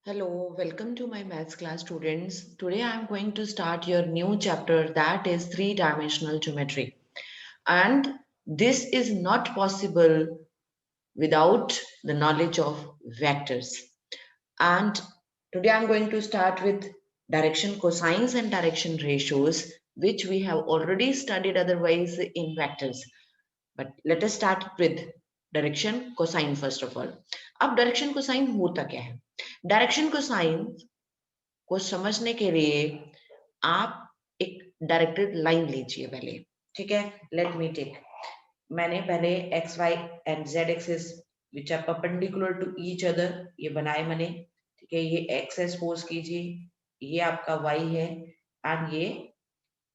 Hello, welcome to my maths class students. Today I am going to start your new chapter that is three-dimensional geometry. And this is not possible without the knowledge of vectors. And today I'm going to start with direction cosines and direction ratios, which we have already studied otherwise in vectors. But let us start with direction cosine first of all. अब direction cosine होता क्या है? Direction cosine को समझने के लिए आप एक डायरेक्टेड लाइन लीजिए पहले. ठीक है, लेट मी टेक. मैंने पहले X Y and Z axis which are perpendicular to each other ये बनाए मैंने. ठीक है, ये एक्स है सपोज कीजिए, ये आपका वाई है एंड ये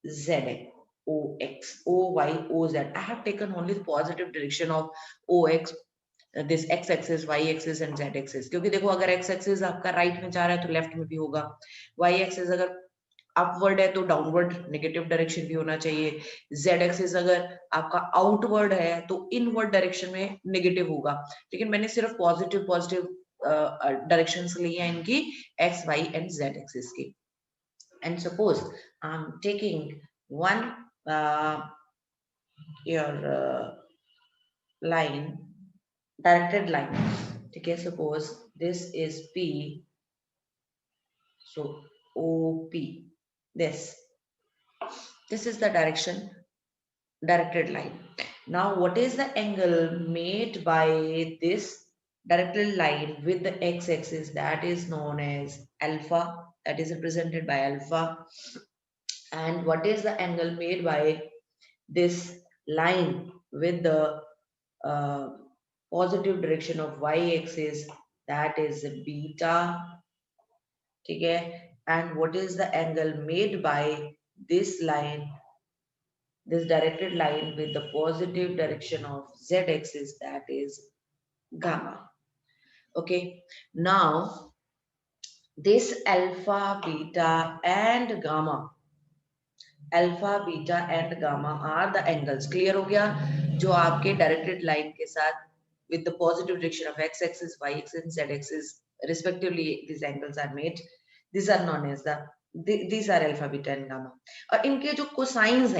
z है. OX, OY, OZ. I have taken only the positive direction of OX, this x axis, y axis and z axis. क्योंकि देखो अगर x axis आपका राइट में जा रहा है तो लेफ्ट में भी होगा. y axis अगर अपवर्ड है तो डाउनवर्ड नेगेटिव डायरेक्शन भी होना चाहिए. z एक्सिस अगर आपका आउटवर्ड है तो इनवर्ड डायरेक्शन में नेगेटिव होगा. लेकिन मैंने सिर्फ पॉजिटिव पॉजिटिव डायरेक्शंस लिए हैं इनकी x, y and z axis की. And suppose I'm taking one your line, directed line. Okay, suppose this is P, so OP. This is the directed line. Now, what is the angle made by this directed line with the x-axis? That is known as alpha. That is represented by alpha. And what is the angle made by this line with the uh, positive direction of y-axis? That is beta. Okay, and what is the angle made by this line, this directed line with the positive direction of z-axis? That is gamma. Okay, now this alpha, beta and gamma, alpha beta and gamma are the angles. Clear हो गया? जो आपके directed line के साथ with the positive direction of x axis, y axis and z axis respectively these angles are made. These are known as these are alpha beta and gamma. और इनके जो cosines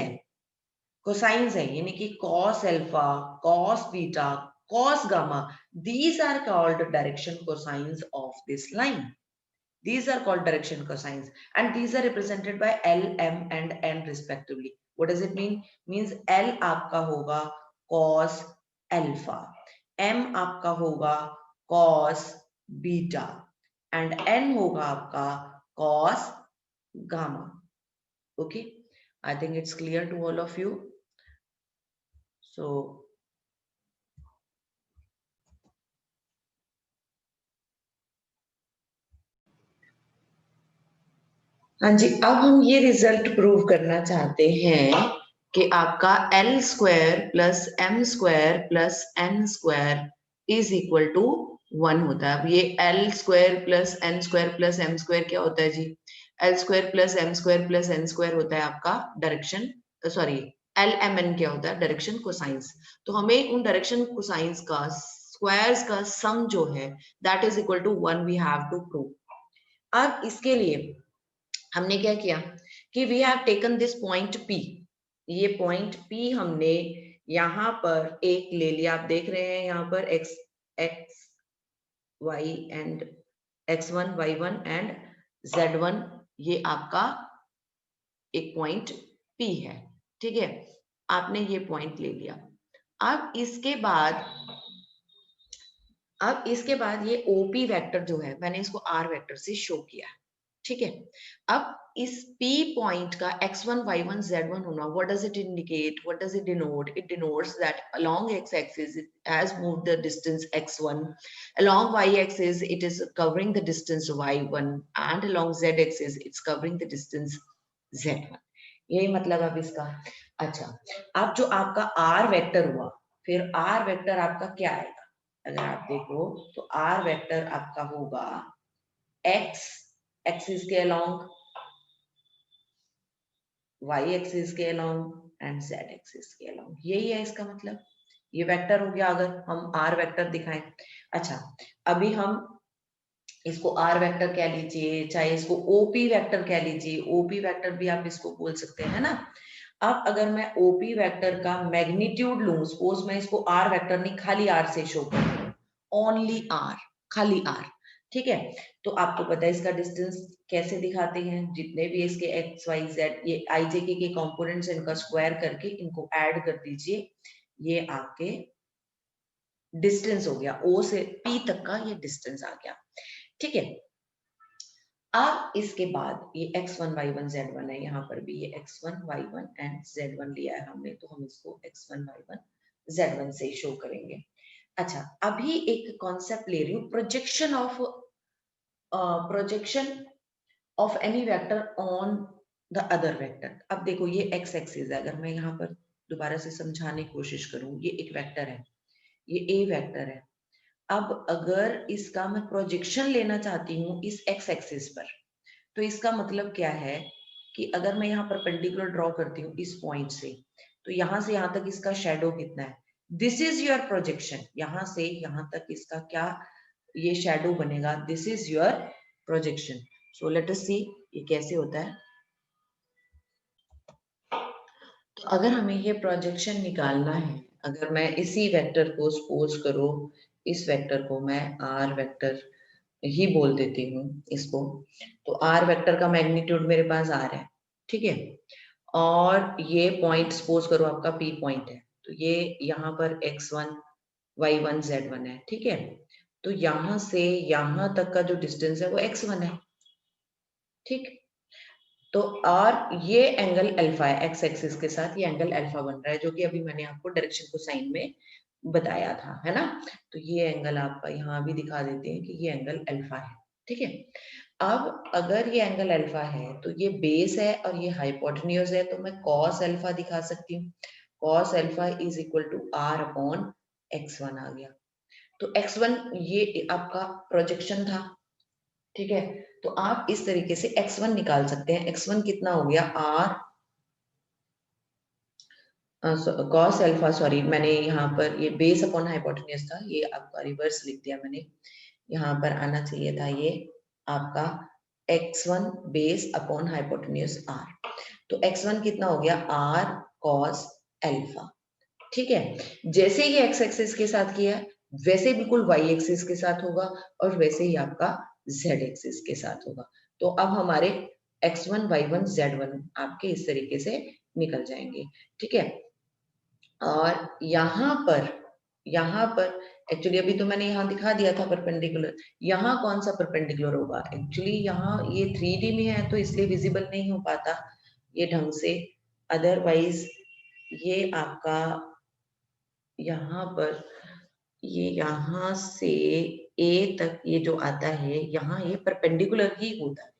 हैं यानी कि cos alpha, cos beta, cos gamma, these are called direction cosines of this line. These are called direction cosines and these are represented by L, M and N respectively. What does it mean? Means L आपका होगा cos alpha, M आपका होगा cos beta and N होगा आपका cos gamma. Okay, I think it's clear to all of you. So हाँ जी, अब हम ये रिजल्ट प्रूव करना चाहते हैं कि आपका L square plus M square plus N square is equal to 1 होता है. अब ये L square plus N square plus M square क्या होता है जी? L square plus M square plus N square होता है आपका direction, sorry L M N क्या होता है? Direction cosines. तो हमें उन डायरेक्शन कोसाइंस का स्क्वायर्स का सम जो है that is equal to 1 we have to prove. अब इसके लिए हमने क्या किया कि we have taken this point P. ये पॉइंट P हमने यहाँ पर एक ले लिया. आप देख रहे हैं यहाँ पर x y and x1 y1 and z1 ये आपका एक पॉइंट P है. ठीक है, आपने ये पॉइंट ले लिया. अब इसके बाद ये OP वेक्टर जो है मैंने इसको R वेक्टर से शो किया. ठीक है, अब इस P पॉइंट का x1 y1 z1 होना, what does it indicate? What does it denote? It denotes that along x-axis it has moved the distance x1, along y-axis it is covering the distance y1 and along z-axis it's covering the distance z1. यही मतलब अब इसका. अच्छा, अब जो आपका R vector हुआ, फिर R वेक्टर आपका क्या आएगा? अगर आप देखो तो R वेक्टर आपका होगा x एक्सिस के अलोंग, y एक्सिस के अलोंग एंड z एक्सिस के अलोंग. यही है इसका मतलब. ये वेक्टर हो गया अगर हम r वेक्टर दिखाएं. अच्छा, अभी हम इसको आर वेक्टर कह लीजिए, चाहे इसको ओपी वेक्टर कह लीजिए, ओपी वेक्टर भी आप इसको बोल सकते हैं, है ना। अब अगर मैं ओपी वेक्टर का मैग्नीट्यूड लूं, सपोज मैं इसको आर वेक्टर नहीं खाली आर से शो करूं, ओनली आर, खाली आर, ठीक है। तो आपको पता है इसका डिस्टेंस कैसे दिखाते हैं, जितने भी इसके एक्स वाई जेड ये आई जे के कंपोनेंट्स इनका स्क्वायर करके इनको ऐड कर दीजिए, ये आपके डिस्टेंस हो गया, ओ से पी तक का ये डिस्टेंस आ गया, ठीक है। अब इसके बाद ये x1 y1 z1 है, यहाँ पर भी ये x1 y1 एंड z1 लिया है हमने, तो हम इसको x1 y1 z1 से शो करेंगे। अच्छा, अभी एक कॉन्सेप्ट ले रही हूँ, projection of any vector on the other vector. अब देखो ये x एक्सिस है, अगर मैं यहाँ पर दोबारा से समझाने की कोशिश करूँ, ये एक वेक्टर है, ये a वेक्टर है। अब अगर इसका मैं प्रोजेक्शन लेना चाहती हूँ इस x एक्सिस पर, तो इसका मतलब क्या है कि अगर मैं यहाँ परपेंडिकुलर ड्रॉ करती हूँ इस पॉइंट से यहाँ से यहाँ तक इसका शेडो कितना है, दिस इज योर प्रोजेक्शन, यहाँ से यहाँ तक इसका क्या ये शेडो बनेगा, this is your projection. So let us see ये कैसे होता है। तो अगर हमें ये प्रोजेक्शन निकालना है, अगर मैं इसी वेक्टर को सपोज करो, इस वेक्टर को मैं आर वेक्टर ही बोल देती हूँ इसको, तो आर वेक्टर का मैग्नीट्यूड मेरे पास आर है, ठीक है। और ये पॉइंट सपोज करो आपका पी पॉइंट है, तो ये यहाँ पर x1 y1 z1 है, ठीक है। तो यहाँ से यहाँ तक का जो डिस्टेंस है वो x1 है, ठीक। तो और ये एंगल अल्फा है, एक्स एक्सिस के साथ ये एंगल अल्फा बन रहा है, जो कि अभी मैंने आपको डायरेक्शन को साइन में बताया था, है ना। तो ये एंगल आपका यहाँ भी दिखा देते हैं कि ये एंगल अल्फा है, ठीक है। अब अगर ये एंगल अल्फा है तो ये बेस है और ये हाइपोटेन्यूज है, तो मैं कॉस अल्फा दिखा सकती हूँ, cos alpha is equal to R upon x1 आ गया। तो x1 ये आपका प्रोजेक्शन था, ठीक है। तो आप इस तरीके से x1 निकाल सकते हैं, x1 कितना हो गया r कॉस अल्फा, सॉरी मैंने यहाँ पर ये बेस अपॉन हाइपोटेन्यूज था, ये आपका रिवर्स लिख दिया मैंने, यहाँ पर आना चाहिए था ये आपका x1 base upon hypotenuse r। तो x1 कितना हो गया r cos अल्फा, ठीक है। जैसे ये x एक्सिस के साथ किया वैसे बिल्कुल y एक्सिस के साथ होगा और वैसे ही आपका z एक्सिस के साथ होगा। तो अब हमारे x1 y1 z1 आपके इस तरीके से निकल जाएंगे, ठीक है। और यहाँ पर एक्चुअली अभी तो मैंने यहाँ दिखा दिया था परपेंडिकुलर, यहाँ कौन सा परपेंडिकुलर होगा, एक्चुअली यहाँ ये 3D में है तो इसलिए विजिबल नहीं हो पाता ये ढंग से, अदरवाइज ये आपका यहाँ पर ये यहाँ से ए तक ये जो आता है यहाँ ये परपेंडिकुलर ही होता है,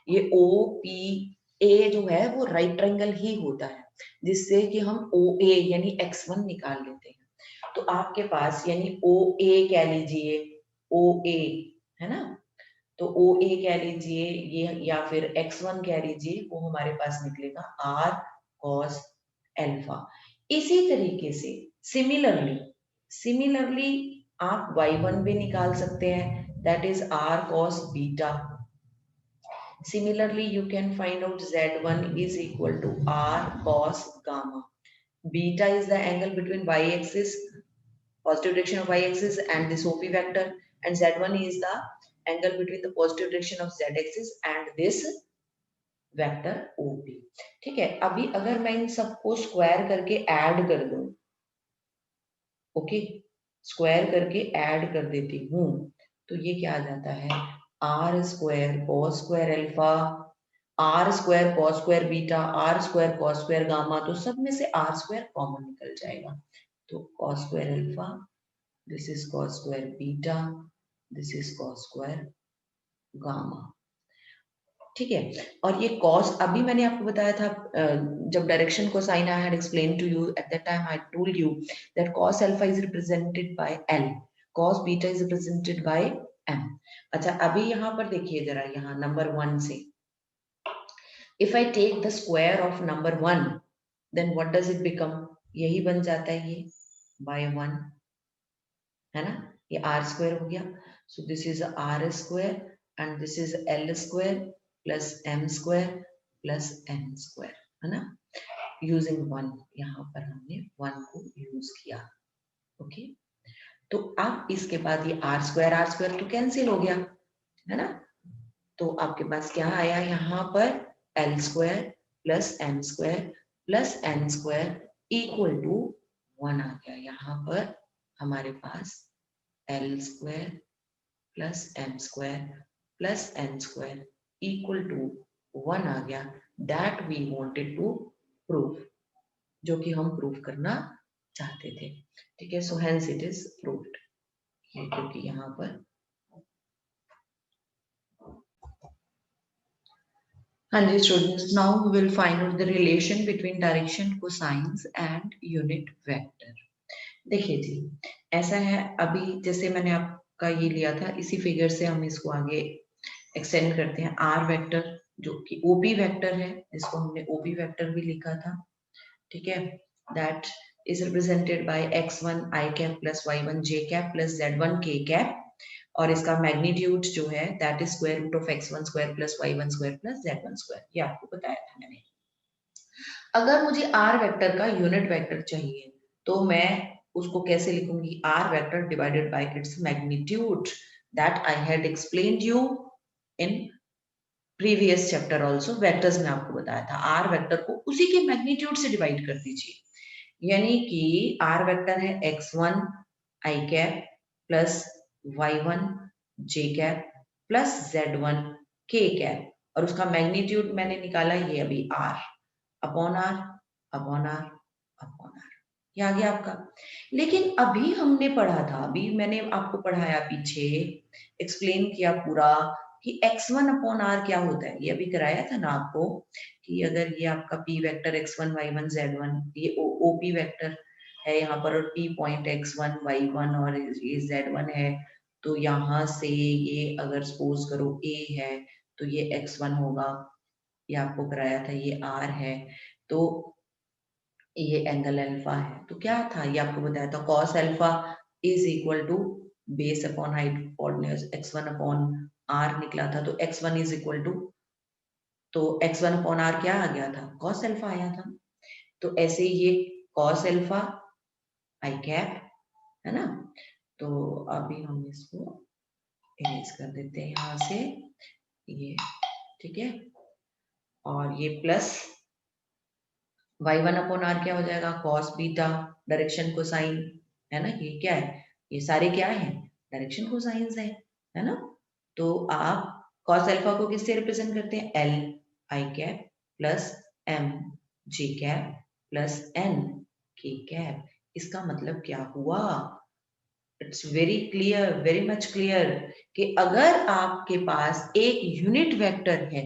ये ओ पी ए जो है वो राइट ट्रायंगल ही होता है, जिससे कि हम ओ ए यानी x1 निकाल लेते हैं। तो आपके पास यानी ओ ए कह लीजिए, ओ ए है ना, तो ओ ए कह लीजिए ये, या फिर x1 कह लीजिए, वो हमारे पास निकलेगा r cos अल्फा। इसी तरीके से सिमिलरली आप y1 भी निकाल सकते हैं, that is r cos beta. Similarly, you can find out Z1 is equal to R cos gamma. Beta is the angle between y-axis, positive direction of y-axis and this OP vector, and Z1 is the angle between the positive direction of z-axis and this vector OP, ठीक है। अभी अगर मैं इन सबको square करके add कर दूं, okay, square करके ऐड कर देती हूँ, तो ये क्या आ जाता है, R square cos square alpha, R square cos square beta, R square cos square gamma, तो सब में से आर स्क्वायर कॉमन निकल जाएगा, तो cos square alpha, this is cos square beta, this is cos square gamma, ठीक है। और ये कॉस अभी मैंने आपको बताया था, जब direction cosine I had explain to you at that time, I told you that cos alpha is represented by L, cos beta is represented by M. अच्छा, अभी यहाँ पर देखिए जरा, यहाँ नंबर 1 से if I take the square of number 1 then what does it become, यही बन जाता है ये बाय 1, है ना, ये आर स्क्वायर हो गया। So this is r square and this is l square plus m square plus n square, है ना, यूजिंग वन, यहाँ पर हमने वन को यूज किया। ओके, तो अब इसके बाद ये आर स्क्वायर तो कैंसिल हो गया, है ना, तो आपके पास क्या आया यहाँ पर L square plus M square plus N square equal to one आ गया। यहाँ पर हमारे पास L square plus M square plus N square equal to one आ गया। That we wanted to prove, जो कि हम प्रूव करना चाहते थे। ठीक है, so hence it is proved, क्योंकि यहाँ पर हाँ जी students, now we will find out the relation between direction cosines and unit vector. देखिए जी, ऐसा है, अभी जैसे मैंने आपका ये लिया था, इसी फिगर से हम इसको आगे एक्सटेंड करते हैं। आर वेक्टर जो कि ओपी वेक्टर है, जिसको हमने ओपी वेक्टर भी लिखा था, ठीक है, that is represented by x1 i cap plus y1 j cap plus z1 k cap, और इसका मैग्नीट्यूड जो है that is square root of x1 square plus y1 square plus z1 square. ये आपको बताया था मैंने। अगर मुझे r वेक्टर का यूनिट वेक्टर चाहिए तो मैं उसको कैसे लिखूंगी, r vector divided by its magnitude, that I had explained you in previous chapter also. Vectors में आपको बताया था, r वेक्टर को उसी के मैग्नीट्यूड से डिवाइड कर दीजिए, यानी कि r वेक्टर है x1 i cap plus y1 j cap plus z1 k cap, और उसका मैग्नीट्यूड मैंने निकाला ये अभी r upon r upon r upon r, ये आ गया आपका। लेकिन अभी हमने पढ़ा था, अभी मैंने आपको पढ़ाया पीछे, एक्सप्लेन किया पूरा कि x1 अपॉन r क्या होता है, ये अभी कराया था ना आपको, कि अगर ये आपका p vector x1 y1 z1, ये OP वेक्टर है यहाँ पर, और p पॉइंट x1 y1 और ये z1 है, तो यहाँ से ये अगर सपोज करो a है तो ये x1 होगा, ये आपको कराया था, ये r है, तो ये एंगल अल्फा है। तो क्या था, ये आपको बताया था, cos alpha is equal to base upon height hypotenuse x1 upon r निकला था, तो x1 इज इक्वल टू, तो x1 अपॉन r क्या आ गया था, cos अल्फा आया था। तो ऐसे ये cos अल्फा आई कैप, है ना, तो अभी हम इसको इरेज कर देते हैं यहाँ से, ये ठीक है, और ये प्लस y1 अपॉन r क्या हो जाएगा, cos बीटा डायरेक्शन कोसाइन, है ना, ये क्या है, ये सारे क्या है, डायरेक्शन कोसाइंस है ना। तो आप cos अल्फा को किससे रिप्रेजेंट करते हैं, l i cap plus m j cap plus n k cap. इसका मतलब क्या हुआ, it's very clear, very much clear, कि अगर आपके पास एक यूनिट वेक्टर है,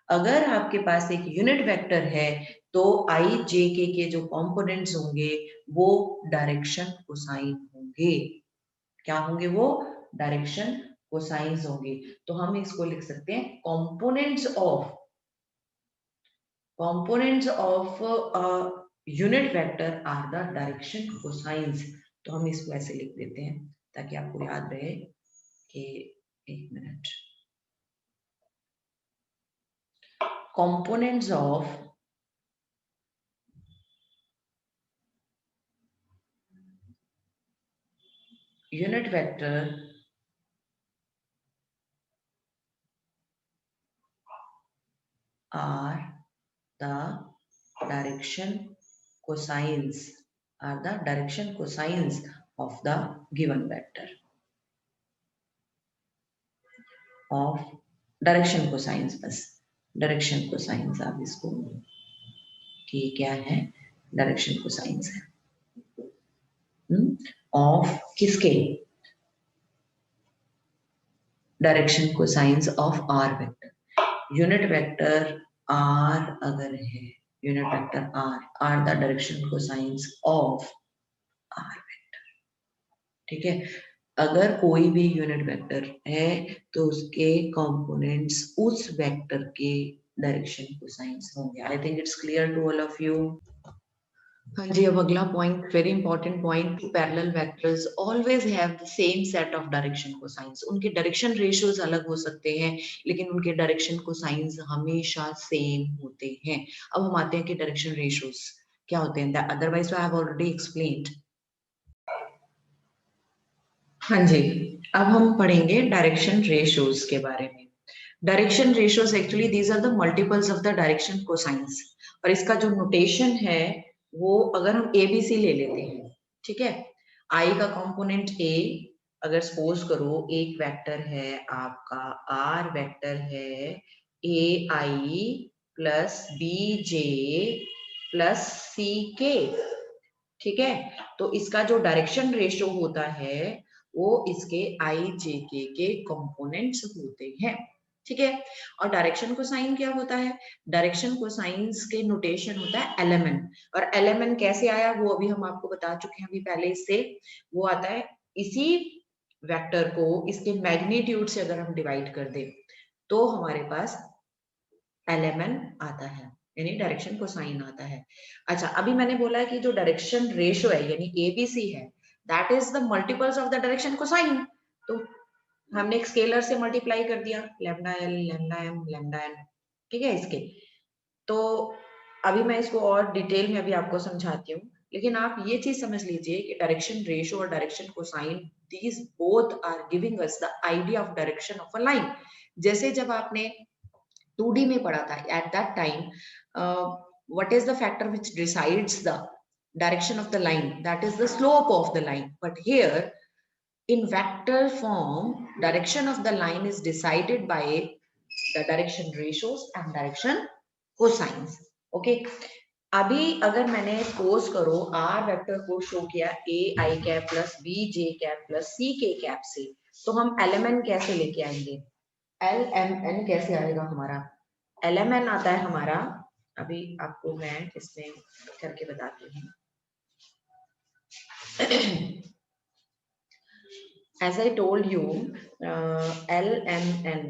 अगर आपके पास एक यूनिट वेक्टर है, तो आई जे के जो कंपोनेंट्स होंगे वो डायरेक्शन कोसाइन होंगे। क्या होंगे वो, डायरेक्शन कोसाइंस होंगे। तो हम इसको लिख सकते हैं components of unit vector are the direction cosines. तो हम इसको ऐसे लिख देते हैं ताकि आपको याद रहे कि, एक minute, components of unit vector are the direction cosines, are the direction cosines of the given vector, of direction cosines, बस direction cosines आप इसको, कि क्या है, direction cosines है of किसके, direction cosines of r vector, unit vector r अगर है, unit vector r the direction cosines of r vector, ठीक है। अगर कोई भी यूनिट वेक्टर है तो उसके कंपोनेंट्स उस वेक्टर के डायरेक्शन कोसाइंस होंगे। I think it's clear to all of you. हाँ जी, अब अगला point, very important point, two parallel vectors always have the same set of direction cosines. उनके डायरेक्शन रेशियोज अलग हो सकते हैं, लेकिन उनके डायरेक्शन कोसाइंस हमेशा सेम होते हैं। अब हम आते हैं कि डायरेक्शन रेशियोज क्या होते हैं, otherwise I have already explained. हाँ जी, अब हम पढ़ेंगे डायरेक्शन रेशियोज के बारे में। Direction ratios actually these are the multiples of the direction cosines, और इसका जो नोटेशन है वो अगर हम ABC ले लेते हैं, ठीक है, आई का कंपोनेंट A, अगर सपोज करो एक वेक्टर है आपका, R वेक्टर है AI plus BJ plus CK, ठीक है, तो इसका जो डायरेक्शन रेशियो होता है वो इसके IJK के कंपोनेंट्स होते हैं, ठीक है। और डायरेक्शन कोसाइन क्या होता है, डायरेक्शन कोसाइंस के नोटेशन होता है LMN, और LMN कैसे आया वो अभी हम आपको बता चुके हैं अभी पहले इससे। वो आता है इसी वेक्टर को इसके मैग्नीट्यूड से अगर हम डिवाइड कर दें तो हमारे पास LMN आता है, यानी डायरेक्शन कोसाइन आता है। अच्छा, अभी मैंने बोला कि जो डायरेक्शन रेशियो है यानी ABC है, that is the multiples of the direction cosine. तो हमने एक स्केलर से मल्टीप्लाई कर दिया, lambda L, lambda M, lambda N, ठीक है इसके। तो अभी मैं इसको और डिटेल में अभी आपको समझाती हूँ, लेकिन आप ये चीज समझ लीजिए कि डायरेक्शन रेशियो और direction cosine, these both are giving us the idea of direction of a line. जैसे जब आपने 2D में पढ़ा था, at that time what is the factor which decides the direction of the line, that is the slope of the line, but here in vector form direction of the line is decided by the direction ratios and direction cosines, okay। अभी अगर मैंने suppose करो R vector को show किया AI cap plus BJ cap plus CK cap से, तो हम LMN कैसे लेके आएंगे, LMN कैसे आएगा हमारा, LMN आता है हमारा, अभी आपको मैं इसमें करके बताती हूँ। As I told you, LMN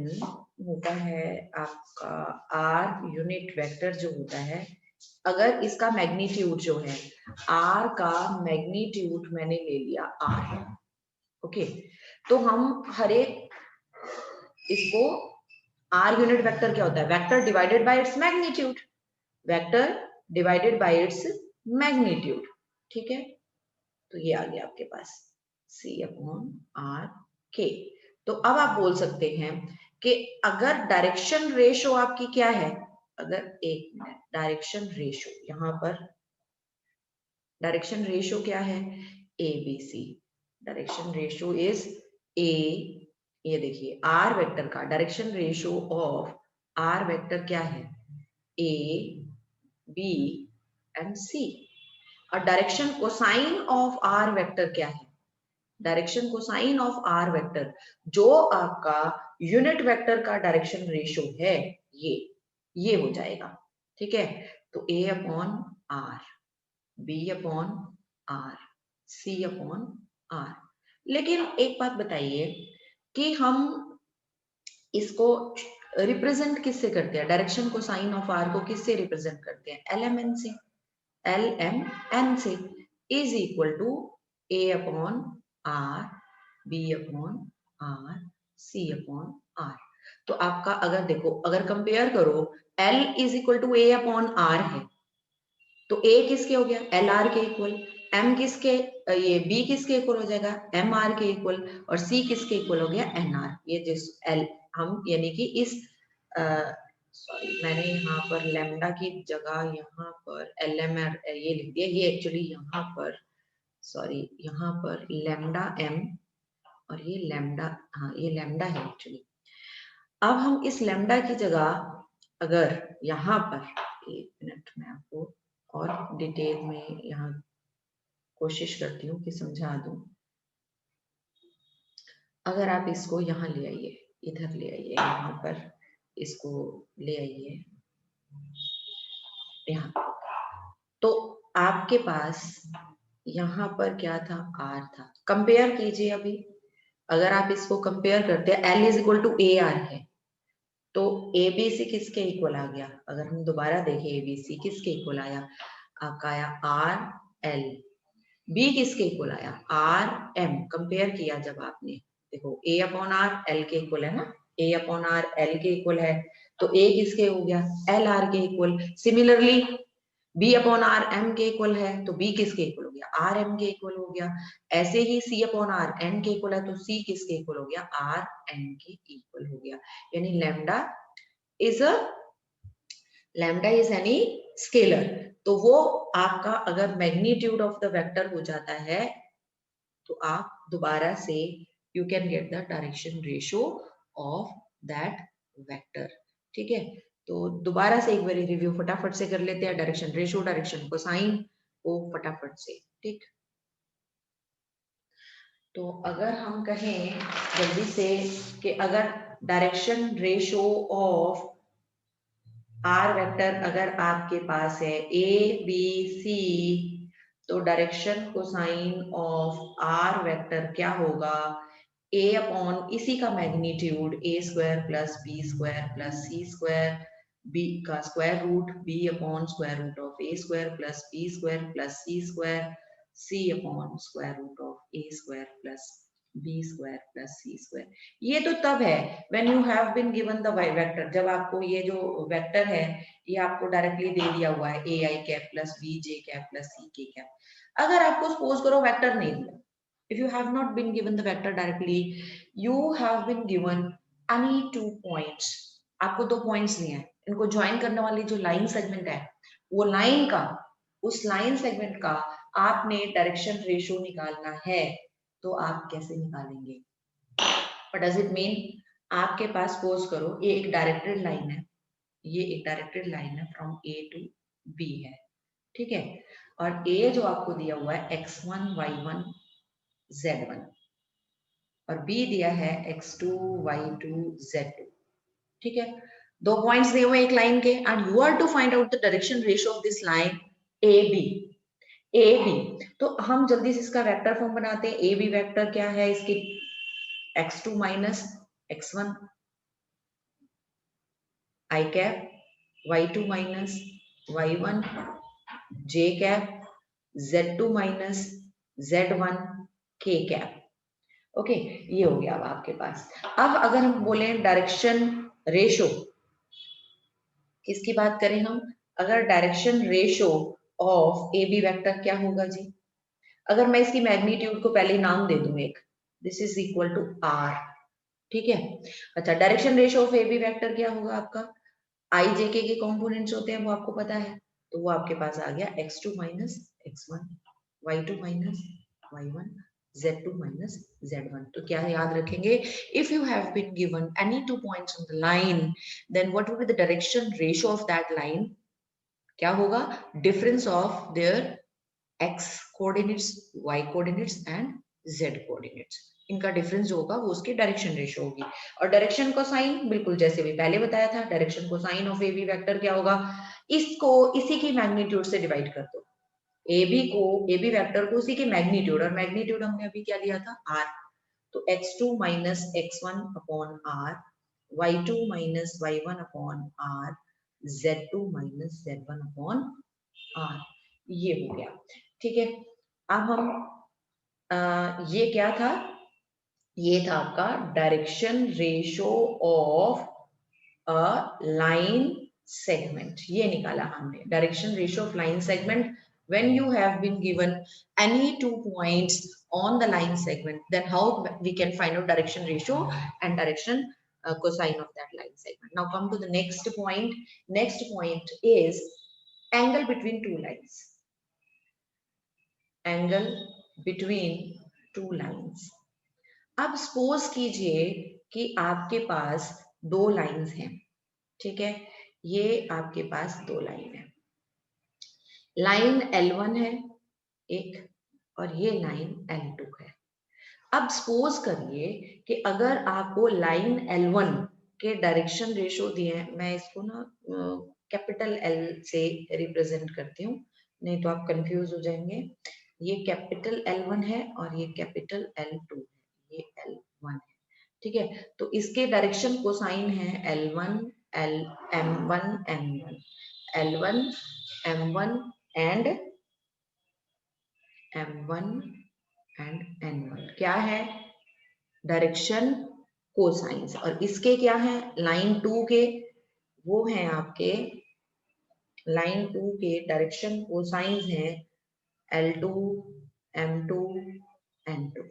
होता है आपका R यूनिट वेक्टर जो होता है, अगर इसका मैग्नीट्यूड जो है R का मैग्नीट्यूड मैंने ले लिया R, ओके, तो हम हर एक इसको R यूनिट वेक्टर क्या होता है, vector divided by its magnitude, vector divided by its magnitude, ठीक है। तो ये आ गया आपके पास C/R/K। तो अब आप बोल सकते हैं कि अगर डायरेक्शन रेशियो आपकी क्या है, अगर एक मिनट, डायरेक्शन रेशियो यहाँ पर डायरेक्शन रेशियो क्या है, ABC, direction ratio is A, ये देखिए R वेक्टर का direction ratio of R vector क्या है, A, B एंड C, और direction cosine of R vector क्या है, direction cosine of R vector जो आपका यूनिट वेक्टर का डायरेक्शन रेशियो है, ये हो जाएगा, ठीक है। तो A upon R, B upon R, C upon R। लेकिन एक बात बताइए कि हम इसको रिप्रेजेंट किससे करते हैं, डायरेक्शन कोसाइन ऑफ R को किससे रिप्रेजेंट करते हैं, LMN से, LMN से, is equal to A upon R, B upon R, C upon R। तो आपका अगर देखो, अगर कंपेयर करो, L is equal to A upon R है, तो A किसके हो गया, LR के इक्वल, M किसके, ये B किसके इक्वल हो जाएगा, MR के इक्वल, और C किसके इक्वल हो गया, NR। ये जिस L हम यानी कि इस सॉरी मैंने यहाँ पर लैम्डा की जगह यहाँ पर LMR ये लिख दिया, ये एक्चुअली यहाँ पर सॉरी यहाँ पर लैम्डा M और ये लैम्डा, हाँ ये लैम्डा है एक्चुअली। अब हम इस लैम्डा की जगह अगर यहाँ पर, एक मिनट मैं आपको और डिटेल में यहाँ कोशिश करती हूँ कि समझा दूं। अगर आप इसको यहाँ ले आइए, इधर ले आइए, यहाँ पर इसको ले आइए यहाँ, तो आपके पास यहाँ पर क्या था, R था। कंपेयर कीजिए अभी, अगर आप इसको कंपेयर करते हैं, L is equal to AR है, तो ABC किसके इक्वल आ गया, अगर हम दोबारा देखें ABC किसके इक्वल आया, आपका आया आर एल, बी किसके इक्वल आया आर एम। कंपेयर किया जब आपने, देखो ए अपॉन आर एल के इक्वल है ना, ए अपॉन आर एल के इक्वल है, तो ए किसके हो गया एल आर के equal. Similarly B upon R M के इक्वल है, तो बी किसके इक्वल हो गया आर एम के इक्वल हो गया। ऐसे ही सी अपॉन आर एन के इक्वल है, तो सी किसके इक्वल हो गया आर एन के इक्वल हो गया। यानी is a lambda is any scalar. तो वो आपका अगर मैग्नीट्यूड ऑफ द वेक्टर हो जाता है, तो आप दोबारा से you can get the direction ratio of that vector. ठीक है, तो दोबारा से एक बार रिव्यू फटाफट से कर लेते हैं। डायरेक्शन रेशियो, डायरेक्शन कोसाइन को फटाफट से। ठीक, तो अगर हम कहें जल्दी से कि अगर direction ratio of R vector अगर आपके पास है ए बी सी, तो direction cosine of R vector क्या होगा ए अपॉन इसी का magnitude A square plus B square plus C square, B का square root B upon square root of A square plus B square plus C square, C upon square root of A square plus B square plus C square. ये तो तब है when you have been given the vector, जब आपको ये जो vector है ये आपको डायरेक्टली दे दिया हुआ है A I cap plus B J cap plus C K cap. अगर आपको सपोज करो वेक्टर नहीं दिया, if you have not been given the vector directly, you have been given any 2 points, आपको 2 पॉइंट्स नहीं है, इनको ज्वाइन करने वाली जो लाइन सेगमेंट है, वो लाइन का, उस लाइन सेगमेंट का आपने डायरेक्शन रेशियो निकालना है, तो आप कैसे निकालेंगे? What does it mean? आपके पास सपोज करो ये एक डायरेक्टेड लाइन है, ये एक डायरेक्टेड लाइन है फ्रॉम ए टू बी है, ठीक है, और ए जो आपको दिया हुआ है x1 y1 z1 और बी दिया है x2 y2 z2, ठीक है, 2 पॉइंट्स दिए हुए एक लाइन के, and you are to find out the direction ratio of this line A B. A B, तो हम जल्दी से इसका वेक्टर फॉर्म बनाते हैं। ए बी वेक्टर क्या है इसकी, x2 minus x1 i cap, y2 minus y1 j cap, z2 minus z1 k cap. Okay, ये हो गया अब आपके पास। अब अगर हम बोले डायरेक्शन रेशो, किसकी बात करें हम, अगर direction ratio of A B vector क्या होगा जी, अगर मैं इसकी मैग्नीट्यूड को पहले नाम दे दूं एक, this is equal to R, ठीक है। अच्छा, direction ratio of A B vector क्या होगा आपका, आई जे के कंपोनेंट्स होते हैं वो आपको पता है, तो वो आपके पास आ गया x2 minus x1 y2 minus y1 z2 minus z1। तो क्या याद रखेंगे, if you have been given any 2 points on the line, then what will be the direction ratio of that line, क्या होगा, difference of their x coordinates, y coordinates and z coordinates, इनका difference जो होगा वो उसकी direction ratio होगी। और direction cosine बिल्कुल जैसे भी पहले बताया था, direction cosine of A B vector क्या होगा, इसको इसी की मैग्नीट्यूड से डिवाइड कर दो, ए बी को, ए बी वेक्टर को उसी की मैग्नीट्यूड, और मैग्नीट्यूड हमने अभी क्या लिया था r, तो x2 minus x1 upon r, y2 minus y1 upon r, z2 minus z1 upon r, ये हो गया, ठीक है। अब हम ये क्या था, ये था आपका direction ratio of a line segment, ये निकाला हमने direction ratio of line segment when you have been given any 2 points on the line segment, then how we can find out direction ratio and direction cosine of that line segment. Now come to the next point. Next point is angle between two lines, angle between two lines. अब suppose कीजिए कि आपके पास 2 lines हैं, ठीक है, ये आपके पास 2 line है, लाइन L1 है एक, और ये लाइन L2 है। अब सपोज करिए कि अगर आपको लाइन L1 के डायरेक्शन रेशो दिए हैं, मैं इसको ना कैपिटल L से रिप्रेजेंट करती हूँ, नहीं तो आप कंफ्यूज हो जाएंगे। ये कैपिटल L1 है और ये कैपिटल L2 है, ये L1 है, ठीक है, तो इसके डायरेक्शन कोसाइन है L1 L M1 M1 L1 M1 and m1 and n1 क्या है, डायरेक्शन कोसाइंस। और इसके क्या है, लाइन 2 के वो हैं आपके, लाइन 2 के डायरेक्शन कोसाइंस हैं L2, M2, N2,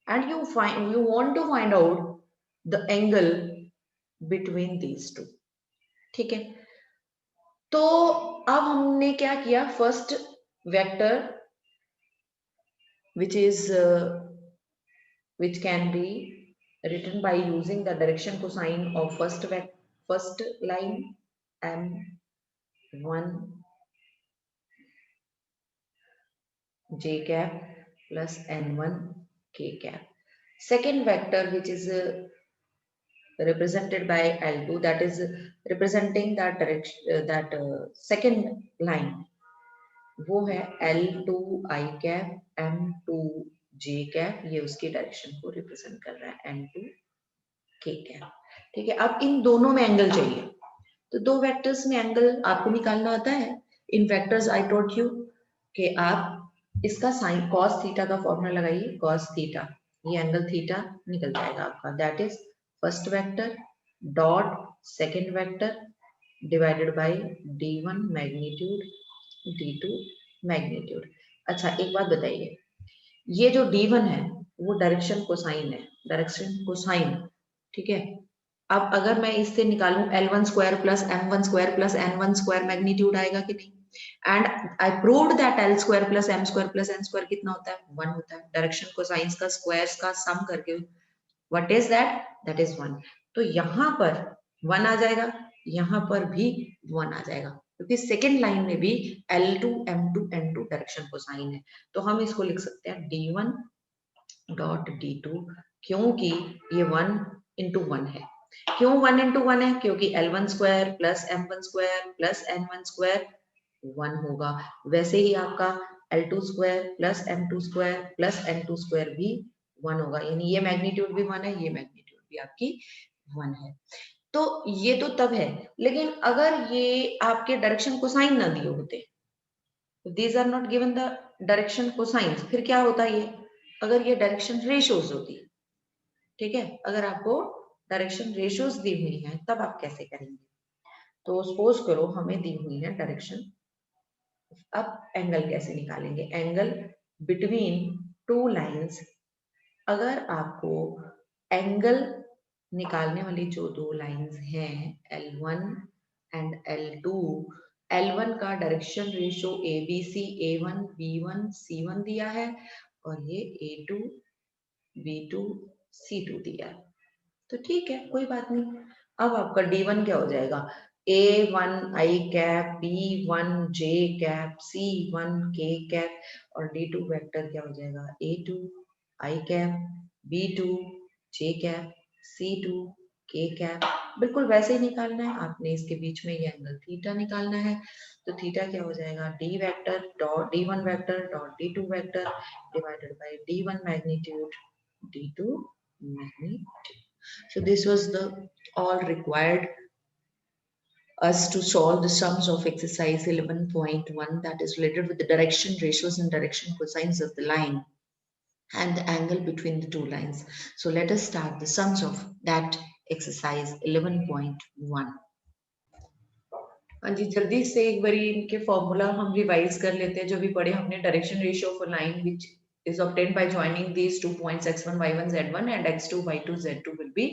and you want to find out the angle between these two। ठीक है, तो अब हमने क्या किया, first vector which can be written by using the direction cosine of first line m1 j cap plus n1 k cap, second vector which is represented by L2, that is representing that direction, that second line, वो है L2 I cap M2 J cap, ये उसकी direction को represent कर रहा है N2 K cap। ठीक है, अब इन दोनों में एंगल चाहिए, तो दो वेक्टर्स में एंगल आपको निकालना आता है। इन वेक्टर्स आई टोल्ड यू कि आप इसका साइन कॉस थीटा का फॉर्मूला लगाइए, कॉस थीटा, ये एंगल थीटा निकल जाएगा आपका, that is first vector dot second vector divided bye d1 magnitude d2 magnitude. अच्छा एक बात बताइए, ये जो d1 है वो डायरेक्शन कोसाइन है, डायरेक्शन कोसाइन, ठीक है। अब अगर मैं इससे निकालूं L1 square plus M1 square plus N1 square, magnitude आएगा कि नहीं, and I proved that L square plus M square plus N square कितना होता है, 1 होता है। डायरेक्शन कोसाइंस का स्क्वायर्स का सम करके what is that, that is 1। तो यहाँ पर 1 आ जाएगा, यहाँ पर भी 1 आ जाएगा, क्योंकि सेकेंड लाइन में भी L2 M2 N2 direction cosine है। तो हम इसको लिख सकते हैं d1 डॉट d2, क्योंकि ये 1 इंटू 1 है। क्यों 1 इंटू 1 है, क्योंकि L1 square plus M1 square plus N1 square 1 होगा, वैसे ही आपका L2 square plus M2 square plus N2 square भी 1 होगा, यानी ये मैग्नीट्यूड भी 1 है, ये मैग्नीट्यूड भी आपकी 1 है। तो ये तो तब है, लेकिन अगर ये आपके डायरेक्शन कोसाइन ना दिए होते, these are not given the direction cosines, फिर क्या होता है, ये अगर ये डायरेक्शन रेशियोज होती, ठीक है, अगर आपको डायरेक्शन रेशियोज दी हुई है तब आप कैसे करेंगे। तो सपोज करो हमें दी हुई है डायरेक्शन, अब एंगल कैसे निकालेंगे, एंगल बिटवीन टू लाइंस। अगर आपको एंगल निकालने वाली जो दो लाइंस हैं L1 एंड L2, L1 का direction ratio ABC A1 B1 C1 दिया है, और ये A2 B2 C2 दिया है, तो ठीक है कोई बात नहीं। अब आपका D1 क्या हो जाएगा, A1 I cap B1 J cap C1 K cap, और D2 वेक्टर क्या हो जाएगा, A2 I cap B2 J cap C2 K cap. बिल्कुल वैसे ही निकालना है आपने, इसके बीच में ये एंगल थीटा निकालना है। तो थीटा क्या हो जाएगा, D vector dot D1 vector dot D2 vector divided bye D1 magnitude D2 magnitude। So this was the all required us to solve the sums of exercise 11.1, that is related with the direction ratios and direction cosines of the line and the angle between the two lines. So let us start the sums of that exercise 11.1। हाँ जी, जल्दी से एक बारी इनके formula हम revise कर लेते हैं जो भी पढ़े हमने। Direction ratio of a line which is obtained by joining these 2 points x1 y1 z1 and x2 y2 z2 will be,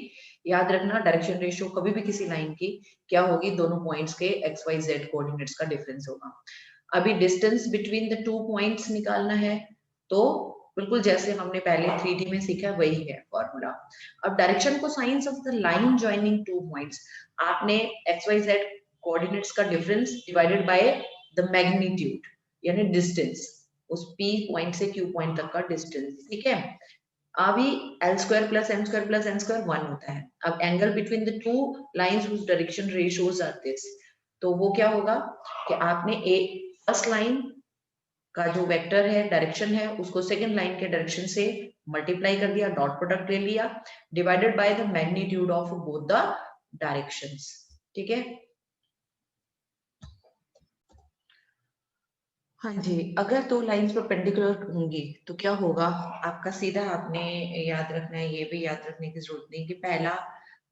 याद रखना डायरेक्शन रेशियो कभी भी किसी लाइन की क्या होगी, दोनों पॉइंट्स के x y z कोऑर्डिनेट्स का डिफरेंस होगा। अभी distance between the two points निकालना है, तो बिल्कुल जैसे हमने पहले 3D में सीखा वही है फॉर्मूला। अब direction cosines of the line joining two points, आपने एक्स वाई जेड कोऑर्डिनेट्स का difference divided by the magnitude यानी डिस्टेंस, उस P पॉइंट से Q पॉइंट तक का डिस्टेंस, ठीक है। अभी L square plus M square plus N square 1 होता है। अब angle between the two lines which direction ratios are this, तो वो क्या होगा कि आपने एक फर्स्ट लाइन का जो वेक्टर है डायरेक्शन है उसको सेकंड लाइन के डायरेक्शन से मल्टीप्लाई कर दिया, डॉट प्रोडक्ट ले लिया, divided by the magnitude of both the directions, ठीक है। हाँ जी, अगर दो लाइंस परपेंडिकुलर होंगी तो क्या होगा आपका, सीधा आपने याद रखना है, ये भी याद रखने की जरूरत नहीं कि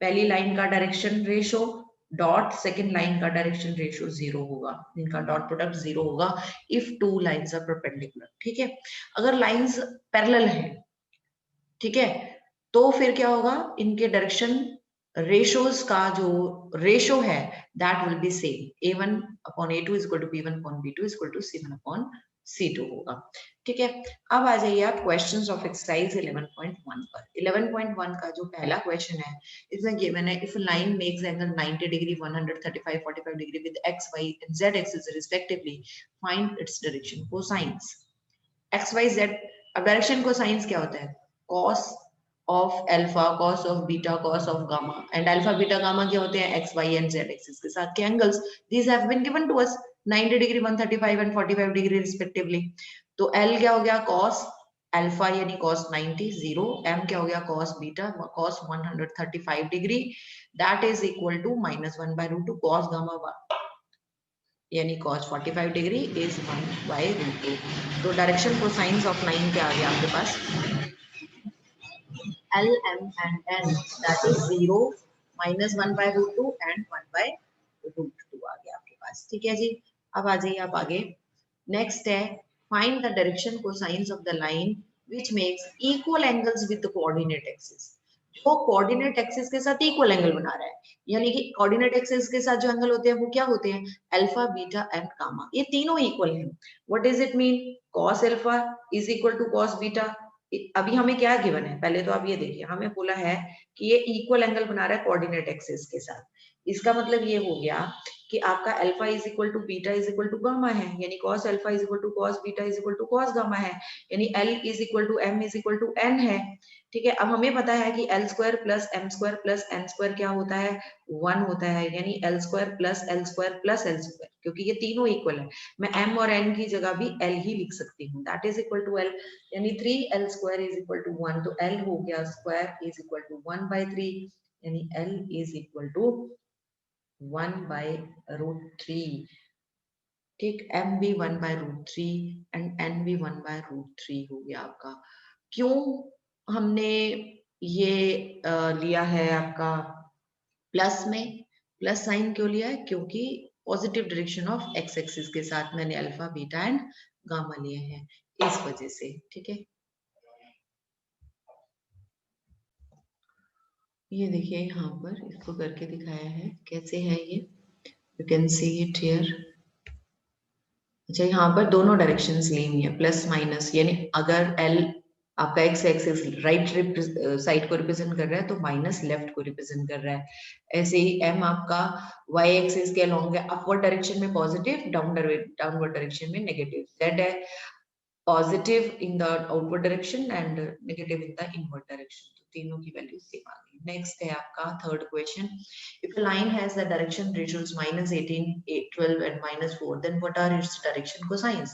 पहली लाइन का direction ratio dot second line का डायरेक्शन रेशो 0 होगा, इनका डॉट प्रोडक्ट 0 होगा if two lines are perpendicular. ठीक है, अगर लाइंस पैरेलल हैं, ठीक है, तो फिर क्या होगा, इनके डायरेक्शन रेशोज का जो रेशो है that will be same, a1 upon a2 is equal to b1 upon b2 is equal to c1 upon c2 होगा। ठीक है, अब आ जाइए आप क्वेश्चंस ऑफ एक्सरसाइज 11.1 पर। 11.1 का जो पहला क्वेश्चन है, इसमें गिवन है, if line makes angle 90 degree 135 45 degree with x y and z axis respectively, find its direction cosines। X Y Z, अब डायरेक्शन कोसाइंस क्या होता है, cos of alpha, cos of beta, cos of gamma, and alpha beta gamma क्या होते हैं, X Y and Z axis के साथ के angles. These have been given to us 90 degree 135 and 45 degree respectively. तो एल क्या हो गया, कॉस अल्फा यानी कॉस 90 0, एम क्या हो गया, cos beta cos 135 degree, that is equal to -1/√2 cos gamma यानी cos 45 डिग्री इज 1/√2। तो डायरेक्शन कोसाइंस ऑफ लाइन क्या आ गया आपके पास, L M and N, that is 0 -1/√2 and 1/√2 आ गया आपके पास। ठीक है जी, अब आ जाइए आप आगे। नेक्स्ट है, find the direction cosines of the line which makes equal angles with the coordinate axis. जो कोऑर्डिनेट एक्सिस के साथ इक्वल एंगल बना रहा है, यानी कि कोऑर्डिनेट एक्सिस के साथ जो एंगल होते हैं वो क्या होते हैं, अल्फा बीटा एंड गामा, ये तीनों इक्वल हैं। What does it mean, cos alpha is equal to cos beta. अभी हमें क्या गिवन है, पहले तो आप ये देखिए, हमें बोला है कि ये इक्वल एंगल बना रहा है कोऑर्डिनेट एक्सिस के साथ। इसका मतलब ये हो गया कि आपका alpha is equal to beta is equal to gamma है, यानी cos alpha is equal to cos beta is equal to cos gamma है, यानी L is equal to m is equal to n है। ठीक है, अब हमें पता है कि L square plus m square plus n square क्या होता है, 1 होता है, यानी L square plus L square plus L square, क्योंकि ये तीनों इक्वल है, मैं m और n की जगह भी L ही लिख सकती हूँ, that is equal to L, यानी 3L square is equal to 1, तो L हो गया स्क्वायर इज इक्वल टू 1/3, यानी L इज इक्वल टू 1/√3। ठीक, m भी 1/√3 एंड n भी 1/√3 हो गया आपका। क्यों हमने ये लिया है आपका प्लस में, प्लस साइन क्यों लिया है, क्योंकि positive direction of x axis के साथ मैंने अल्फा बीटा एंड गामा लिए हैं, इस वजह से। ठीक है, ये देखिए यहाँ पर इसको करके दिखाया है, कैसे है ये, you can see it here. अच्छा, यहाँ पर दोनों डायरेक्शंस ली हुई है, प्लस माइनस, यानी अगर एल आपका एक्स एक्सिस राइट साइड को रिप्रेजेंट कर रहा है तो माइनस लेफ्ट को रिप्रेजेंट कर रहा है। ऐसे ही एम आपका वाई एक्सिस के अलॉन्ग है, अपवर्ड डायरेक्शन में पॉजिटिव, डाउनवर्ड डायरेक्शन में नेगेटिव, जेड है positive in the outward direction and negative in the inward direction, तो तीनों की वैल्यू सेम आ गई। नेक्स्ट है आपका third question, if a line has the direction ratios -18, 12 and -4, then what are its direction cosines।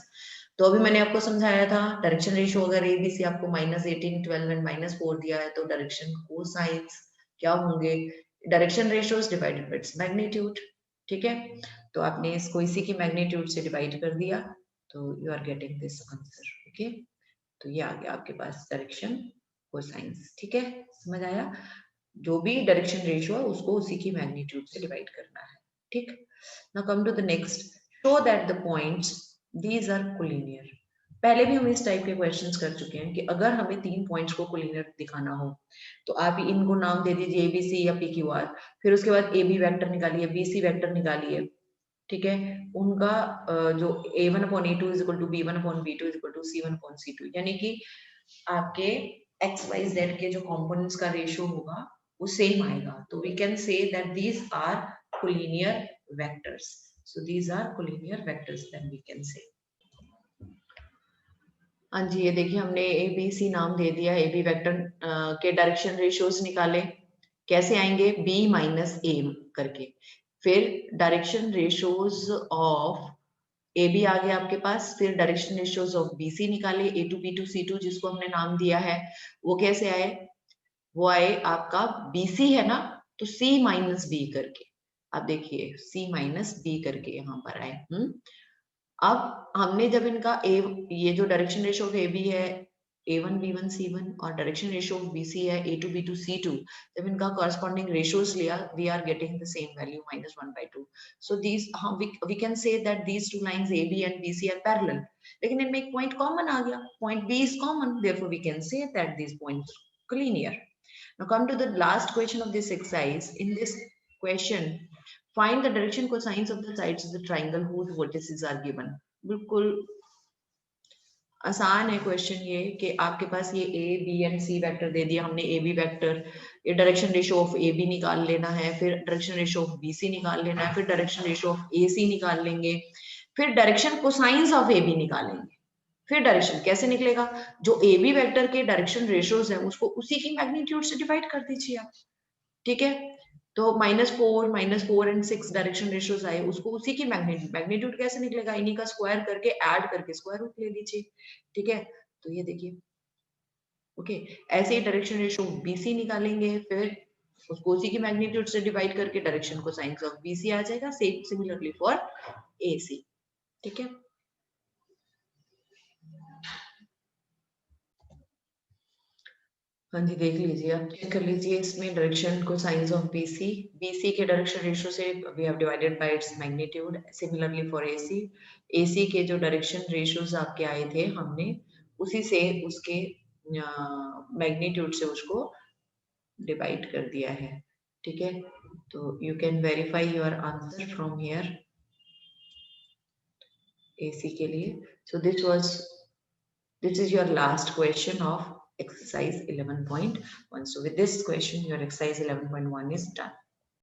तो अभी मैंने आपको समझाया था, डायरेक्शन रेशियो अगर ABC आपको -18, 12 एंड -4 दिया है तो डायरेक्शन कोसाइंस क्या होंगे, direction ratios divided by its magnitude. ठीक है, तो आपने इसको इसी की मैग्नीट्यूड से डिवाइड कर दिया, तो you are getting this answer. Okay, तो ये आ गया आपके पास डायरेक्शन कोसाइंस। ठीक है, समझ आया, जो भी डायरेक्शन रेशियो है उसको उसी की मैग्नीट्यूड से डिवाइड करना है। ठीक, now come to the next, show that the points these are collinear. पहले भी हम इस टाइप के क्वेश्चंस कर चुके हैं कि अगर हमें 3 पॉइंट्स को कोलिनियर दिखाना हो तो आप इनको नाम दे दीजिए ABC या PQR, फिर उसके बाद AB वेक्टर निकालिए, BC वेक्टर निकालिए। ठीक है, उनका जो A1 upon A2 is equal to B1 upon B2 is equal to C1 upon C2, यानी कि आपके एक्स वाई जेड के जो कंपोनेंट्स का रेशियो होगा वो सेम आएगा, तो we can say that these are collinear vectors. So these are collinear vectors then we can say. हाँ जी, ये देखिए हमने ए बी सी नाम दे दिया, ए बी वेक्टर के डायरेक्शन रेशियोज निकाले, कैसे आएंगे, b माइनस ए करके, फिर direction ratios of A B आ गया आपके पास, फिर direction ratios of B C निकाले, A2 B2 C2 जिसको हमने नाम दिया है, वो कैसे आए, वो आए आपका BC है ना, तो C माइनस बी करके, आप देखिए C माइनस बी करके यहाँ पर आए। अब हमने जब इनका ये जो direction ratio of A B है A1 B1 C1 और डायरेक्शन रेशियो ऑफ BC है A2 B2 C2, जब इनका कॉरस्पॉन्डिंग रेशियोज लिया we are getting the same value -1/2. So these we can say that these two lines AB and BC are parallel. लेकिन इनमें एक point common आ गया, point B is common, therefore we can say that these points collinear. Now come to the last question of this exercise. In this question, find the direction cosines of the sides of the triangle whose vertices are given. बिल्कुल आसान है question ये कि आपके पास ये A B and C vector दे दिया हमने. ए बी वेक्टर, ये direction ratio of A B निकाल लेना है, फिर direction ratio of B C निकाल लेना है, फिर direction ratio of A C निकाल लेंगे, फिर direction cosines of A B निकालेंगे. फिर डायरेक्शन कैसे निकलेगा? जो ए बी वेक्टर के डायरेक्शन रेशियोज है उसको उसी की मैग्नीट्यूड से डिवाइड कर दीजिए आप. ठीक है, तो -4 एंड 6 डायरेक्शन रेशियोज आए, उसको उसी की मैग्नीट्यूड कैसे निकलेगा? इन्हीं का स्क्वायर करके ऐड करके स्क्वायर रूट ले लीजिए. ठीक है, तो ये देखिए. ओके, ऐसे ही डायरेक्शन रेशियो बीसी निकालेंगे, फिर उसको उसी की मैग्नीट्यूड से डिवाइड करके direction cosines BC आ जाएगा. Same similarly for AC. ठीक है, हाँ जी, देख लीजिए, आप चेक कर लीजिए इसमें direction cosines of. BC के डायरेक्शन रेशियो से we have divided by its magnitude. Similarly for AC, AC के जो डायरेक्शन रेशियोज आपके आए थे हमने उसी से उसके मैग्नीट्यूड से उसको डिवाइड कर दिया है. ठीक है, तो you can verify your answer from here AC के लिए. सो this is your last question of exercise 11.1. So with this question, your exercise 11.1 is done.